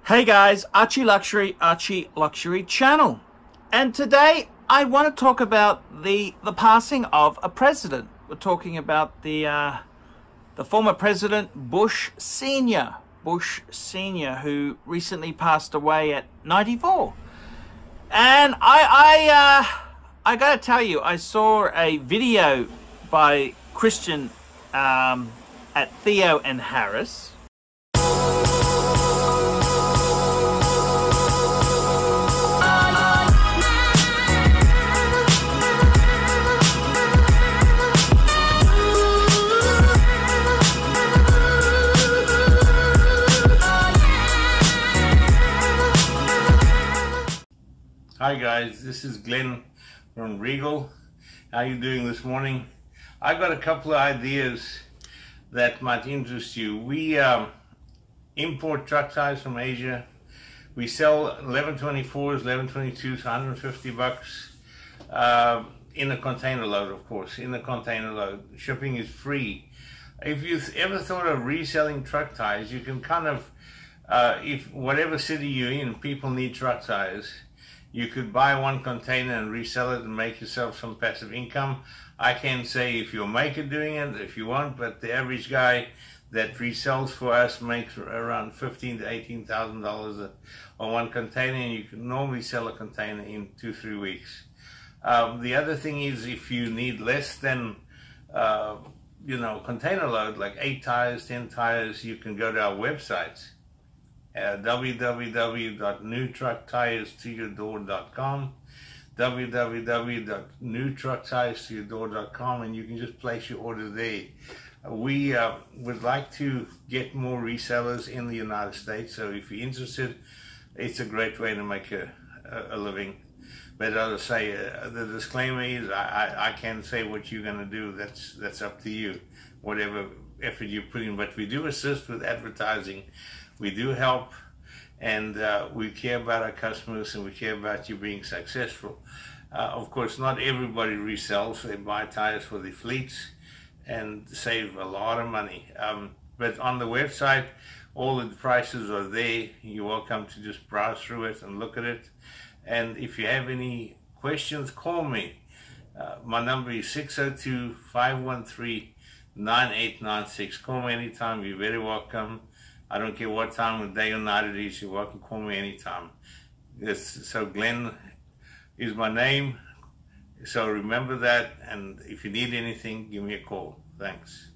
Hey guys, ArchieLuxury channel. And today I want to talk about the passing of a president. We're talking about the former president Bush Sr., who recently passed away at 94. And I gotta tell you, I saw a video by Christian at Theo and Harris. Hi guys, this is Glenn from Regal. How you doing this morning? I've got a couple of ideas that might interest you. We import truck tires from Asia. We sell 1124s, 1122s, 150 bucks in a container load, of course, in a container load. Shipping is free. If you've ever thought of reselling truck tires, you can kind of, if whatever city you're in, people need truck tires. You could buy one container and resell it and make yourself some passive income. I can't say if you're a maker doing it, if you want, but the average guy that resells for us makes around $15,000 to $18,000 on one container, and you can normally sell a container in 2-3 weeks. The other thing is, if you need less than container load, like 8 tires, 10 tires, you can go to our websites. www.newtrucktirestoyourdoor.com, www.newtrucktirestoyourdoor.com, and you can just place your order there. We would like to get more resellers in the United States, so if you're interested, it's a great way to make a living. But as I say, the disclaimer is I can't say what you're going to do. That's up to you, whatever effort you put in. But we do assist with advertising. We do help, and we care about our customers, and we care about you being successful. Of course, not everybody resells. They buy tires for the fleets and save a lot of money. But on the website, all the prices are there. You're welcome to just browse through it and look at it. And if you have any questions, call me. My number is 602-513-9896. Call me anytime. You're very welcome. I don't care what time of day or night it is, you're welcome to call me anytime. So Glenn is my name, so remember that, and if you need anything, give me a call. Thanks.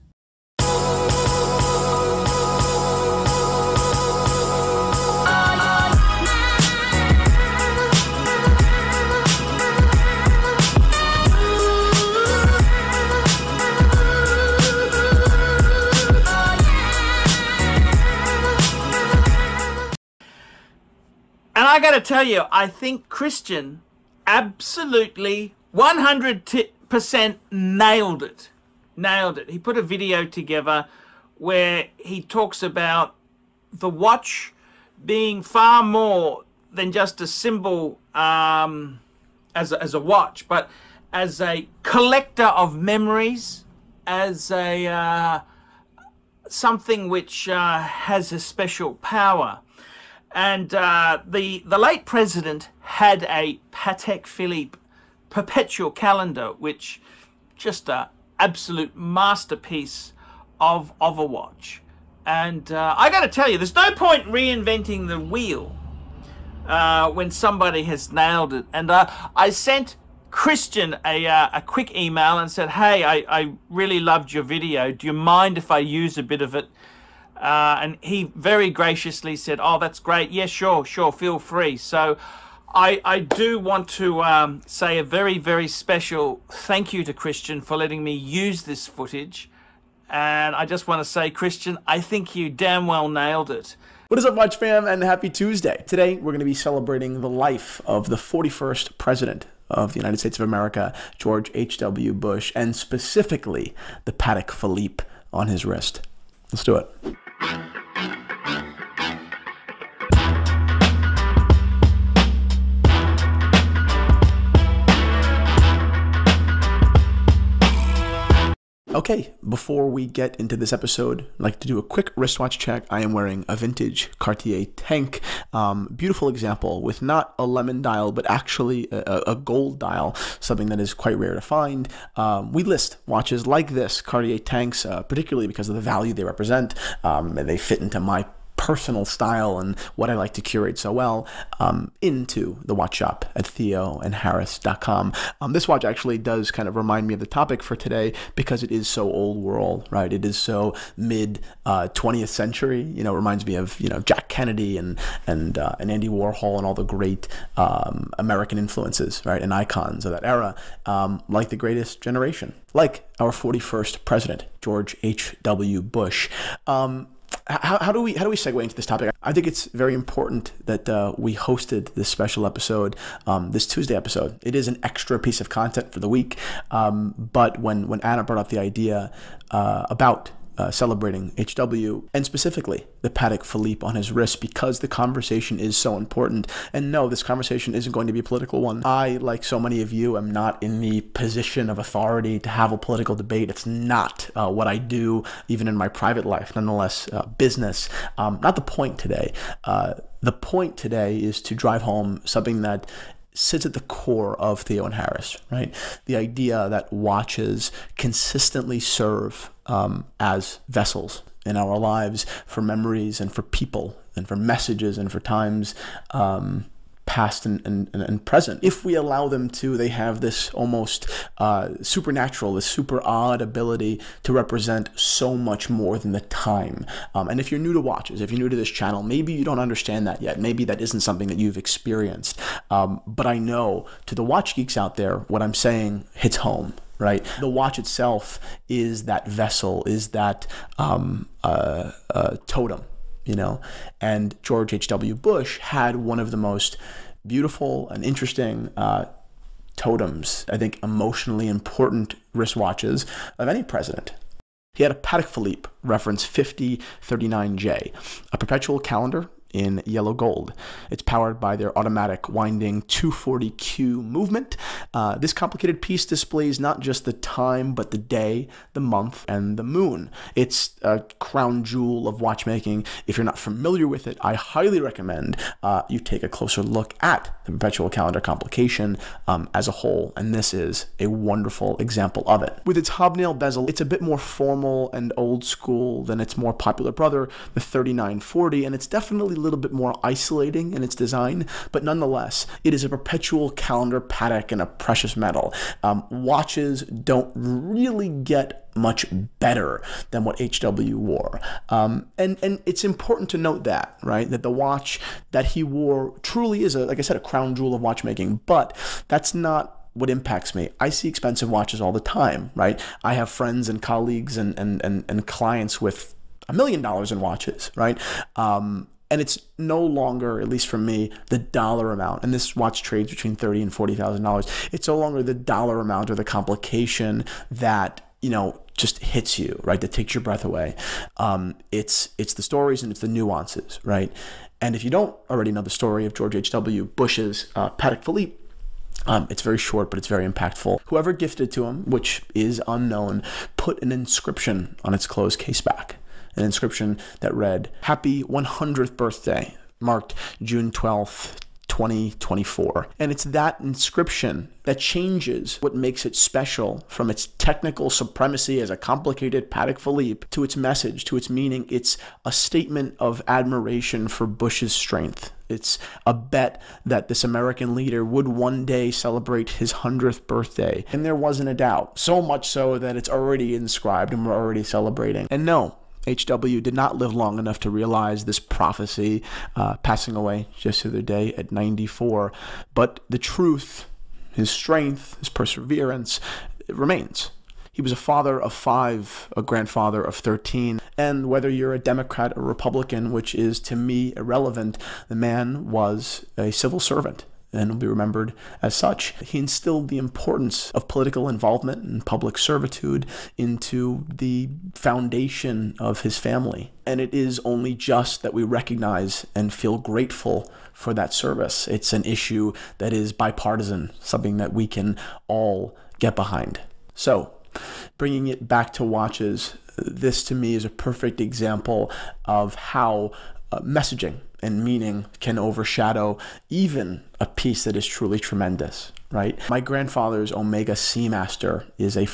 And I got to tell you, I think Christian absolutely 100% nailed it. He put a video together where he talks about the watch being far more than just a symbol as a watch, but as a collector of memories, as a something which has a special power. And the late president had a Patek Philippe perpetual calendar, which just an absolute masterpiece of a watch. And I got to tell you, there's no point reinventing the wheel when somebody has nailed it. And I sent Christian a quick email and said, hey, I really loved your video. Do you mind if I use a bit of it? And he very graciously said, oh, that's great. Yeah, sure, feel free. So I do want to say a very, very special thank you to Christian for letting me use this footage. And I just want to say, Christian, I think you damn well nailed it. What is up, Watch fam, and happy Tuesday. Today, we're going to be celebrating the life of the 41st President of the United States of America, George H.W. Bush, and specifically the Patek Philippe on his wrist. Let's do it. Okay, before we get into this episode, I'd like to do a quick wristwatch check. I am wearing a vintage Cartier tank. Beautiful example with not a lemon dial, but actually a gold dial, something that is quite rare to find. We list watches like this, Cartier tanks, particularly because of the value they represent. They fit into my personal style and what I like to curate so well, into the watch shop at theoandharris.com. This watch actually does kind of remind me of the topic for today because it is so old world, right? It is so mid 20th century. You know, it reminds me of, you know, Jack Kennedy and Andy Warhol and all the great American influences, right, and icons of that era, like the Greatest Generation, like our 41st president, George H.W. Bush. How do we segue into this topic? I think it's very important that we hosted this special episode, this Tuesday episode. It is an extra piece of content for the week, but when Anna brought up the idea about celebrating HW, and specifically the Patek Philippe on his wrist, because the conversation is so important. And no, this conversation isn't going to be a political one. I, like so many of you, am not in the position of authority to have a political debate. It's not what I do, even in my private life. Nonetheless, business. Not the point today. The point today is to drive home something that sits at the core of Theo and Harris, right? The idea that watches consistently serve as vessels in our lives for memories and for people and for messages and for times past and present. If we allow them to, they have this almost supernatural, this super odd ability to represent so much more than the time. And if you're new to watches, if you're new to this channel, maybe you don't understand that yet. Maybe that isn't something that you've experienced. But I know to the watch geeks out there, what I'm saying hits home. Right? The watch itself is that vessel, is that totem, you know? And George H.W. Bush had one of the most beautiful and interesting totems, I think emotionally important wristwatches of any president. He had a Patek Philippe reference 5039J, a perpetual calendar in yellow gold. It's powered by their automatic winding 240Q movement. This complicated piece displays not just the time, but the day, the month, and the moon. It's a crown jewel of watchmaking. If you're not familiar with it, I highly recommend you take a closer look at the perpetual calendar complication as a whole, and this is a wonderful example of it. With its hobnail bezel, it's a bit more formal and old school than its more popular brother, the 3940, and it's definitely a little bit more isolating in its design, but nonetheless, it is a perpetual calendar Patek and a precious metal. Watches don't really get much better than what HW wore. And it's important to note that, right? That the watch that he wore truly is, like I said, a crown jewel of watchmaking, but that's not what impacts me. I see expensive watches all the time, right? I have friends and colleagues and clients with $1 million in watches, right? And it's no longer, at least for me, the dollar amount. And this watch trades between $30,000 and $40,000. It's no longer the dollar amount or the complication that, you know, just hits you, right? That takes your breath away. It's the stories and it's the nuances, right? And if you don't already know the story of George H.W. Bush's Patek Philippe, it's very short, but it's very impactful. Whoever gifted it to him, which is unknown, put an inscription on its closed case back. An inscription that read, "Happy 100th birthday, marked June 12th, 2024. And it's that inscription that changes what makes it special from its technical supremacy as a complicated Patek Philippe to its message, to its meaning. It's a statement of admiration for Bush's strength. It's a bet that this American leader would one day celebrate his 100th birthday. And there wasn't a doubt, so much so that it's already inscribed and we're already celebrating. And no, HW did not live long enough to realize this prophecy, passing away just the other day at 94. But the truth, his strength, his perseverance, it remains. He was a father of 5, a grandfather of 13. And whether you're a Democrat or Republican, which is to me irrelevant, the man was a civil servant and will be remembered as such. He instilled the importance of political involvement and public servitude into the foundation of his family. And it is only just that we recognize and feel grateful for that service. It's an issue that is bipartisan, something that we can all get behind. So, Bringing it back to watches, this to me is a perfect example of how messaging and meaning can overshadow even a piece that is truly tremendous, right? My grandfather's Omega Seamaster is a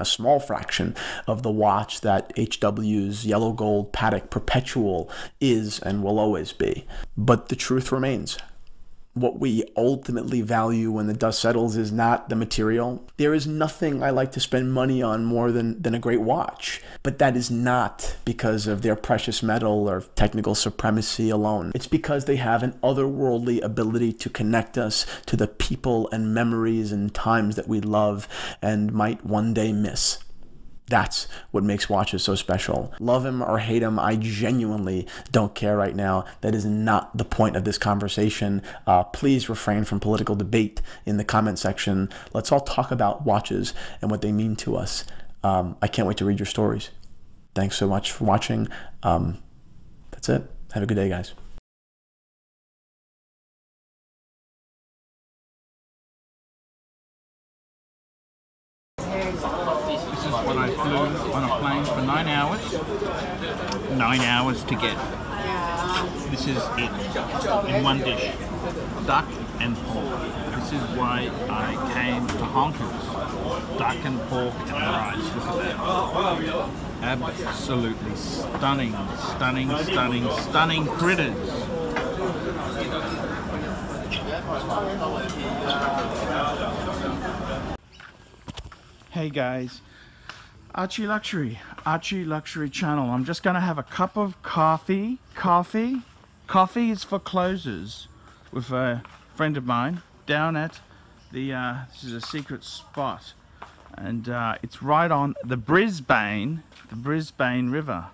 small fraction of the watch that HW's yellow gold Patek Perpetual is and will always be. But the truth remains. What we ultimately value when the dust settles is not the material. There is nothing I like to spend money on more than a great watch. But that is not because of their precious metal or technical supremacy alone. It's because they have an otherworldly ability to connect us to the people and memories and times that we love and might one day miss. That's what makes watches so special. Love them or hate them, I genuinely don't care right now. That is not the point of this conversation. Please refrain from political debate in the comment section. Let's all talk about watches and what they mean to us. I can't wait to read your stories. Thanks so much for watching. That's it. Have a good day, guys. This is what I flew on a plane for 9 hours. 9 hours to get. This is it in one dish. Duck and pork. This is why I came to Honkers. Duck and pork and rice. Look at that. Absolutely stunning, stunning, stunning, stunning critters. Hey guys, ArchieLuxury channel. I'm just gonna have a cup of coffee. Coffee is for closers with a friend of mine down at the, this is a secret spot. And it's right on the Brisbane River.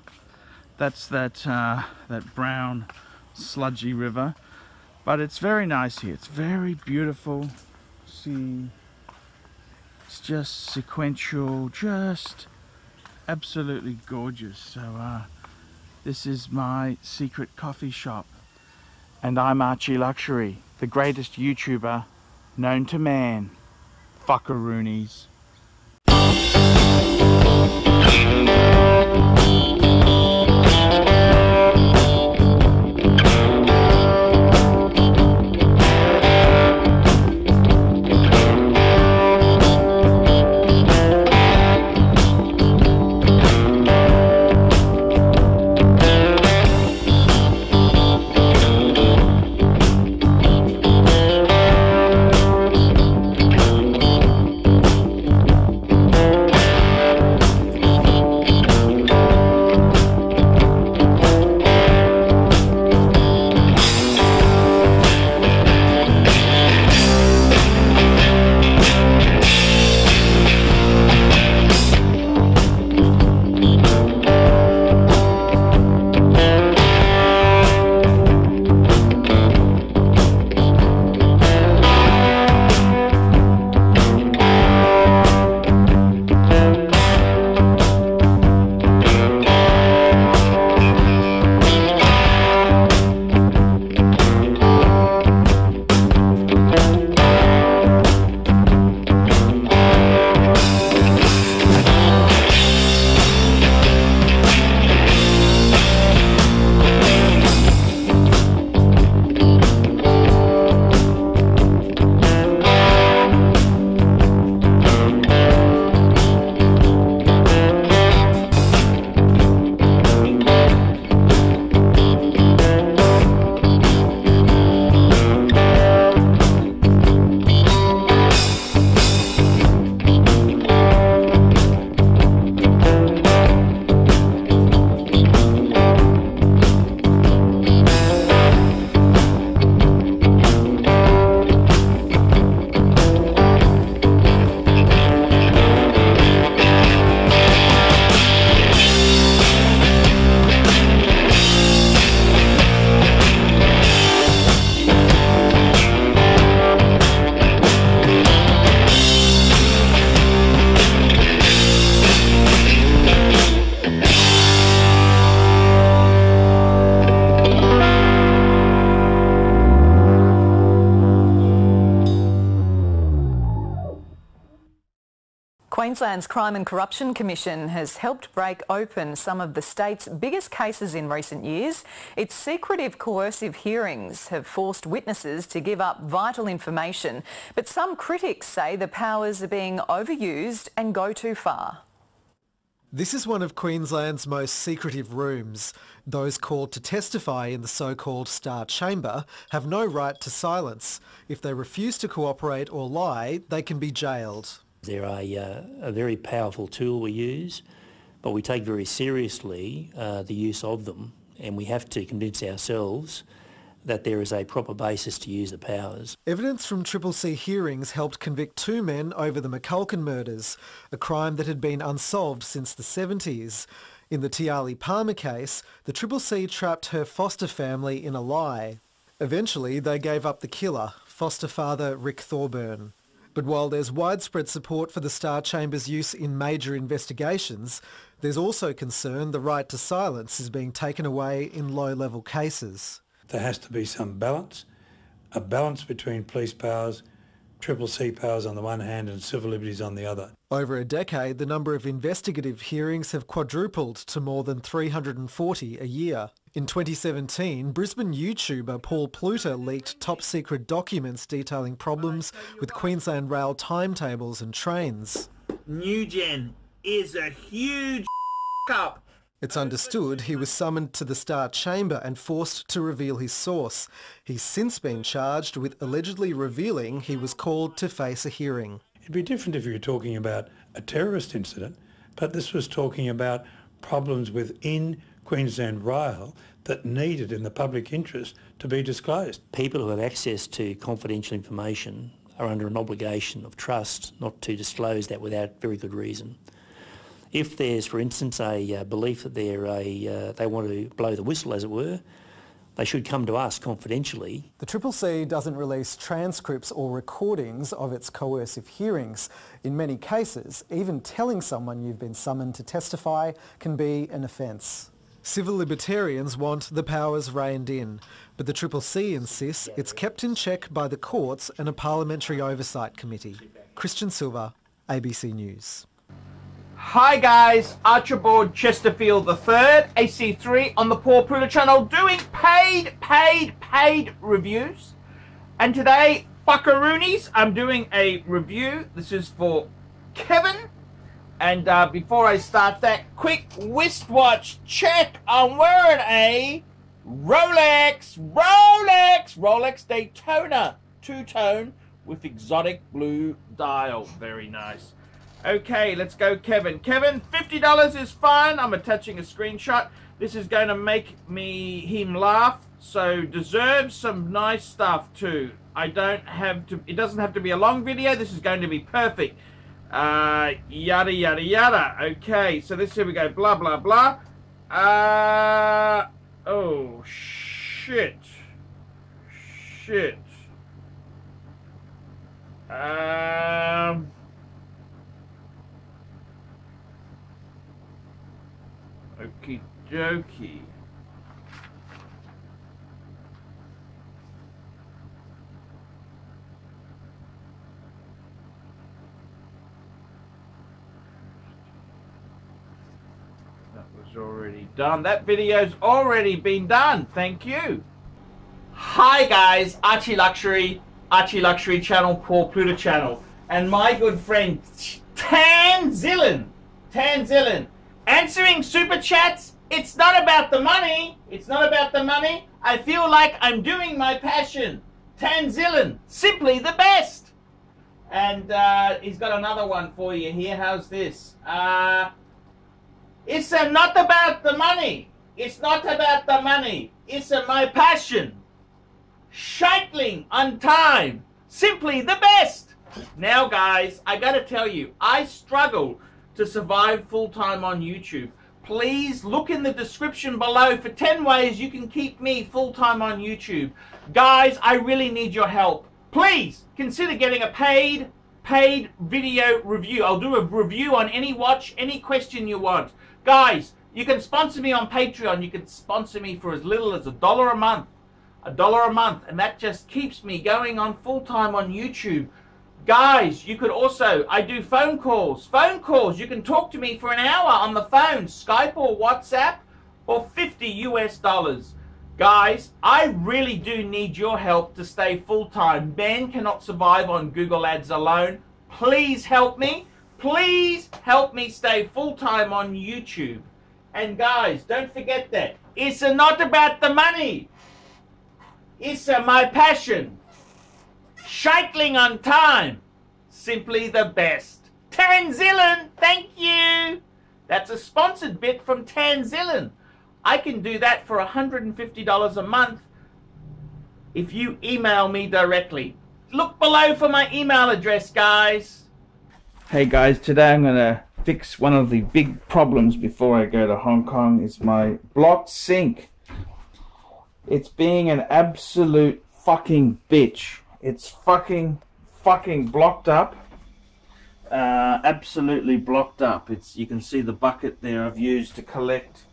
That's that brown sludgy river. But it's very nice here. It's very beautiful. See, it's just sequential, just absolutely gorgeous. So this is my secret coffee shop. And I'm ArchieLuxury, the greatest YouTuber known to man. Fuckaroonies. Queensland's Crime and Corruption Commission has helped break open some of the state's biggest cases in recent years. Its secretive coercive hearings have forced witnesses to give up vital information, but some critics say the powers are being overused and go too far. This is one of Queensland's most secretive rooms. Those called to testify in the so-called Star Chamber have no right to silence. If they refuse to cooperate or lie, they can be jailed. They're a very powerful tool we use, but we take very seriously the use of them, and we have to convince ourselves that there is a proper basis to use the powers. Evidence from CCC hearings helped convict 2 men over the McCulkin murders, a crime that had been unsolved since the 70s. In the Tiali Palmer case, the CCC trapped her foster family in a lie. Eventually, they gave up the killer, foster father Rick Thorburn. But while there's widespread support for the Star Chamber's use in major investigations, there's also concern the right to silence is being taken away in low-level cases. There has to be some balance, a balance between police powers, CCC powers on the one hand and civil liberties on the other. Over a decade, the number of investigative hearings have quadrupled to more than 340 a year. In 2017, Brisbane YouTuber Paul Pluter leaked top-secret documents detailing problems with Queensland Rail timetables and trains. Newgen is a huge up. It's understood he was summoned to the Star Chamber and forced to reveal his source. He's since been charged with allegedly revealing he was called to face a hearing. It'd be different if you were talking about a terrorist incident, but this was talking about problems within Queensland Rail that needed in the public interest to be disclosed. People who have access to confidential information are under an obligation of trust not to disclose that without very good reason. If there's, for instance, a belief that they want to blow the whistle, as it were, they should come to us confidentially. The CCC doesn't release transcripts or recordings of its coercive hearings. In many cases, even telling someone you've been summoned to testify can be an offence. Civil libertarians want the powers reined in, but the CCC insists it's kept in check by the courts and a parliamentary oversight committee. Christian Silva, ABC News. Hi guys, Archibald Chesterfield III, AC3 on the Paul Pluter channel doing paid reviews. And today, buckaroonies, I'm doing a review. This is for Kevin. And before I start that, quick wristwatch check. I'm wearing a Rolex Daytona two-tone with exotic blue dial. Very nice. Okay, let's go, Kevin. Kevin, $50 is fine. I'm attaching a screenshot. This is going to make him laugh, so deserves some nice stuff too. It doesn't have to be a long video. This is going to be perfect. Yada yada yada. Okay, so here we go. Blah blah blah. Oh shit. Okie dokie. That was already done. That video's already been done. Thank you. Hi guys, ArchieLuxury channel, Paul Pluter channel, and my good friend Tanzillin. Answering super chats. It's not about the money. I feel like I'm doing my passion. Tanzillin, simply the best. And he's got another one for you here. How's this? It's not about the money. It's my passion. Scheitling on time. Simply the best. Now, guys, I gotta tell you, I struggle to survive full-time on YouTube. Please look in the description below for 10 ways you can keep me full-time on YouTube. Guys, I really need your help. Please consider getting a paid video review. I'll do a review on any watch, any question you want. Guys, you can sponsor me on Patreon. You can sponsor me for as little as $1 a month. $1 a month, and that just keeps me going on full-time on YouTube. Guys, you could also, I do phone calls. Phone calls, you can talk to me for an hour on the phone, Skype or WhatsApp, for $50 US. Guys, I really do need your help to stay full-time. Men cannot survive on Google Ads alone. Please help me. Please help me stay full-time on YouTube. And guys, don't forget that. It's not about the money. It's my passion. Scheitling on time. Simply the best. Tanzillan, thank you. That's a sponsored bit from Tanzillan. I can do that for $150 a month if you email me directly. Look below for my email address, guys. Hey guys, today I'm going to fix one of the big problems before I go to Hong Kong. Is my blocked sink. It's being an absolute fucking bitch. It's fucking blocked up. Absolutely blocked up. You can see the bucket there I've used to collect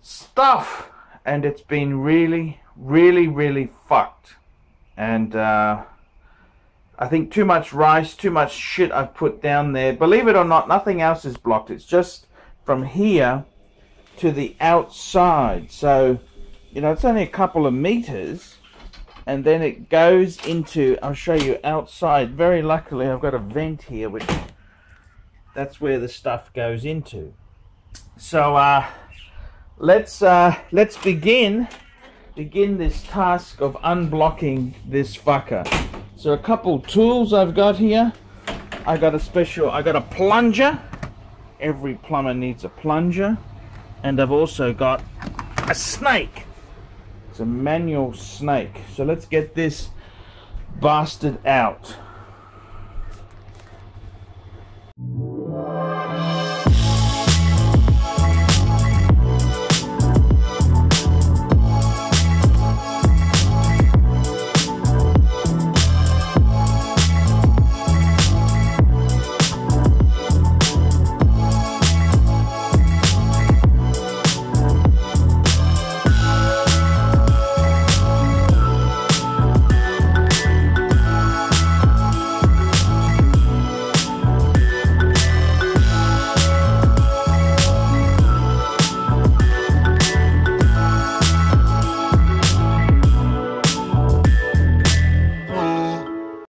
stuff, and it's been really fucked. And I think too much rice, too much shit I've put down there. Believe it or not, nothing else is blocked. It's just from here to the outside. So, you know, it's only a couple of meters, and then it goes into, I'll show you outside. Very luckily I've got a vent here, which that's where the stuff goes into. So let's begin this task of unblocking this fucker. So a couple tools I've got here. I got a plunger. Every plumber needs a plunger. And I've also got a snake. It's a manual snake. So let's get this bastard out.